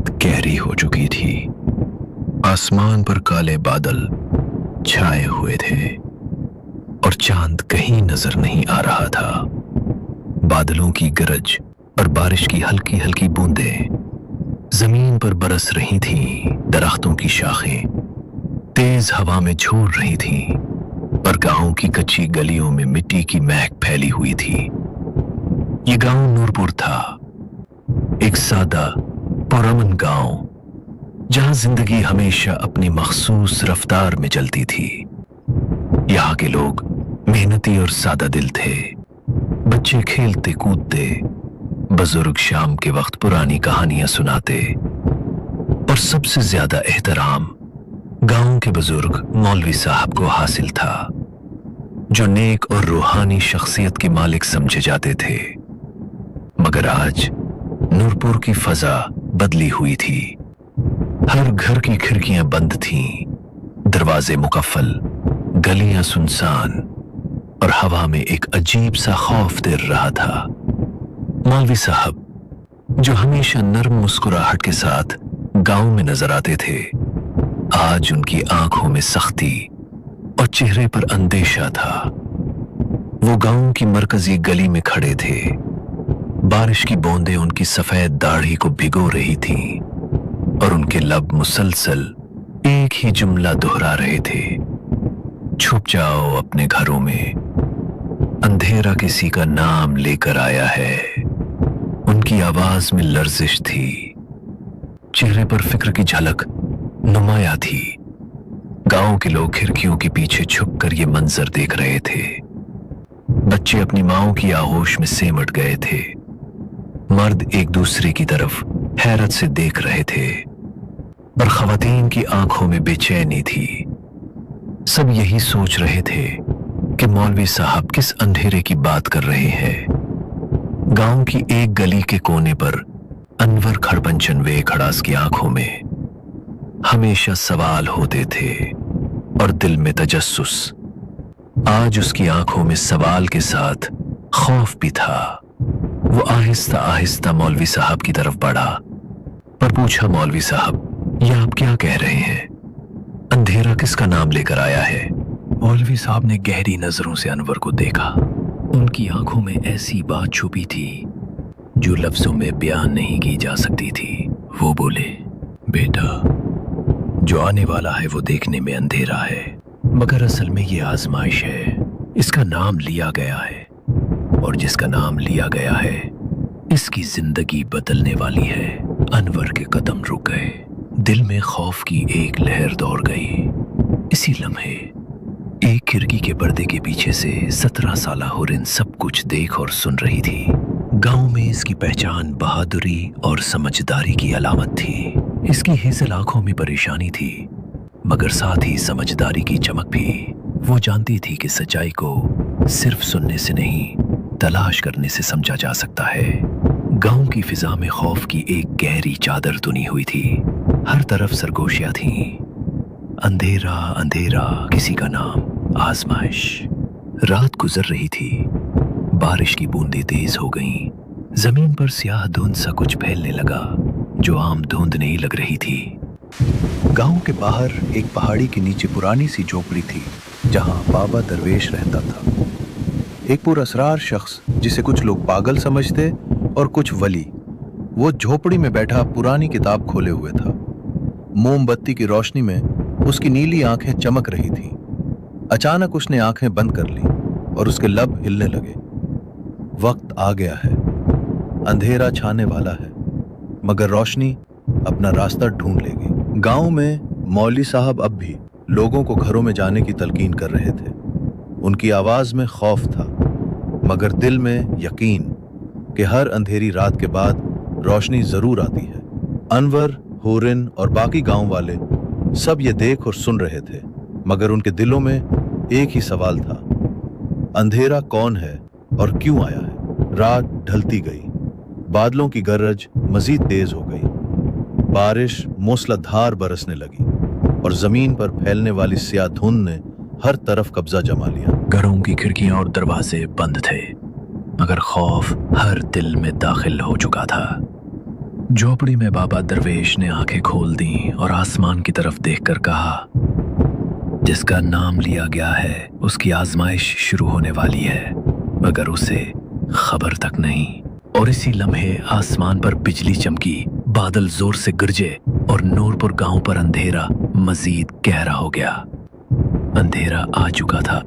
रात गहरी हो चुकी थी। आसमान पर काले बादल छाए हुए थे और चांद कहीं नजर नहीं आ रहा था। बादलों की गरज और बारिश की हल्की हल्की बूंदें जमीन पर बरस रही थीं। दरख्तों की शाखें तेज हवा में झूल रही थीं और गांव की कच्ची गलियों में मिट्टी की महक फैली हुई थी। ये गांव नूरपुर था, एक सादा पुरअमन गांव जहां जिंदगी हमेशा अपनी मखसूस रफ्तार में चलती थी। यहाँ के लोग मेहनती और सादा दिल थे। बच्चे खेलते कूदते, बुजुर्ग शाम के वक्त पुरानी कहानियां सुनाते और सबसे ज्यादा एहतराम गांव के बुजुर्ग मौलवी साहब को हासिल था, जो नेक और रूहानी शख्सियत के मालिक समझे जाते थे। मगर आज नूरपुर की फजा बदली हुई थी। हर घर की खिड़कियां बंद थीं, दरवाजे मुकफ्फल, गलियां सुनसान और हवा में एक अजीब सा खौफ तिर रहा था। मौलवी साहब, जो हमेशा नर्म मुस्कुराहट के साथ गांव में नजर आते थे, आज उनकी आंखों में सख्ती और चेहरे पर अंदेशा था। वो गांव की मरकजी गली में खड़े थे। बारिश की बूंदें उनकी सफेद दाढ़ी को भिगो रही थीं और उनके लब मुसलसल एक ही जुमला दोहरा रहे थे, छुप जाओ अपने घरों में, अंधेरा किसी का नाम लेकर आया है। उनकी आवाज में लर्जिश थी, चेहरे पर फिक्र की झलक नुमाया थी। गांव के लोग खिड़कियों के पीछे छुपकर ये मंजर देख रहे थे। बच्चे अपनी माओं की आगोश में सिमट गए थे। मर्द एक दूसरे की तरफ हैरत से देख रहे थे और खवातीन की आंखों में बेचैनी थी। सब यही सोच रहे थे कि मौलवी साहब किस अंधेरे की बात कर रहे हैं। गांव की एक गली के कोने पर अनवर खड़पंचन वे खड़ास की आंखों में हमेशा सवाल होते थे और दिल में तजस्सुस। आज उसकी आंखों में सवाल के साथ खौफ भी था। वो आहिस्ता आहिस्ता मौलवी साहब की तरफ बढ़ा पर पूछा, मौलवी साहब, ये आप क्या कह रहे हैं? अंधेरा किसका नाम लेकर आया है? मौलवी साहब ने गहरी नजरों से अनवर को देखा। उनकी आंखों में ऐसी बात छुपी थी जो लफ्जों में बयान नहीं की जा सकती थी। वो बोले, बेटा, जो आने वाला है वो देखने में अंधेरा है, मगर असल में ये आजमाइश है। इसका नाम लिया गया है और जिसका नाम लिया गया है इसकी जिंदगी बदलने वाली है। अनवर के कदम रुक गए। दिल में खौफ की एक लहर दौड़ गई। इसी लम्हे एक खिड़की के पर्दे के पीछे से 17 साला हुरिन सब कुछ देख और सुन रही थी। गांव में इसकी पहचान बहादुरी और समझदारी की अलामत थी। इसकी हेजल आंखों में परेशानी थी, मगर साथ ही समझदारी की चमक भी। वो जानती थी कि सच्चाई को सिर्फ सुनने से नहीं, तलाश करने से समझा जा सकता है। गांव की फिजा में खौफ की एक गहरी चादर तुनी हुई थी। हर तरफ सरगोशियां थीं। अंधेरा अंधेरा किसी का नाम, आजमाइश। रात गुजर रही थी। बारिश की बूंदें तेज हो गईं। जमीन पर स्याह धुंध सा कुछ फैलने लगा जो आम धुंध नहीं लग रही थी। गांव के बाहर एक पहाड़ी के नीचे पुरानी सी झोपड़ी थी जहां बाबा दरवेश रहता था। एक पुरअसरार शख्स जिसे कुछ लोग पागल समझते और कुछ वली। वो झोपड़ी में बैठा पुरानी किताब खोले हुए था। मोमबत्ती की रोशनी में उसकी नीली आंखें चमक रही थीं। अचानक उसने आंखें बंद कर ली और उसके लब हिलने लगे। वक्त आ गया है, अंधेरा छाने वाला है, मगर रोशनी अपना रास्ता ढूंढ लेगी। गांव में मौलवी साहब अब भी लोगों को घरों में जाने की तलकीन कर रहे थे। उनकी आवाज में खौफ था, मगर दिल में यकीन कि हर अंधेरी रात के बाद रोशनी जरूर आती है। अनवर, हुरिन और बाकी गांव वाले सब ये देख और सुन रहे थे, मगर उनके दिलों में एक ही सवाल था, अंधेरा कौन है और क्यों आया है? रात ढलती गई। बादलों की गरज मजीद तेज हो गई। बारिश मूसलाधार बरसने लगी और जमीन पर फैलने वाली स्याह धुंध ने हर तरफ कब्जा जमा लिया। घरों की खिड़कियां और दरवाजे बंद थे, मगर खौफ हर दिल में दाखिल हो चुका था। झोपड़ी में बाबा दरवेश ने आंखें खोल दी और आसमान की तरफ देखकर कहा, जिसका नाम लिया गया है उसकी आजमाइश शुरू होने वाली है, मगर उसे खबर तक नहीं। और इसी लम्हे आसमान पर बिजली चमकी, बादल जोर से गरजे और नूरपुर गांव पर अंधेरा मजीद गहरा हो गया। अंधेरा आ चुका था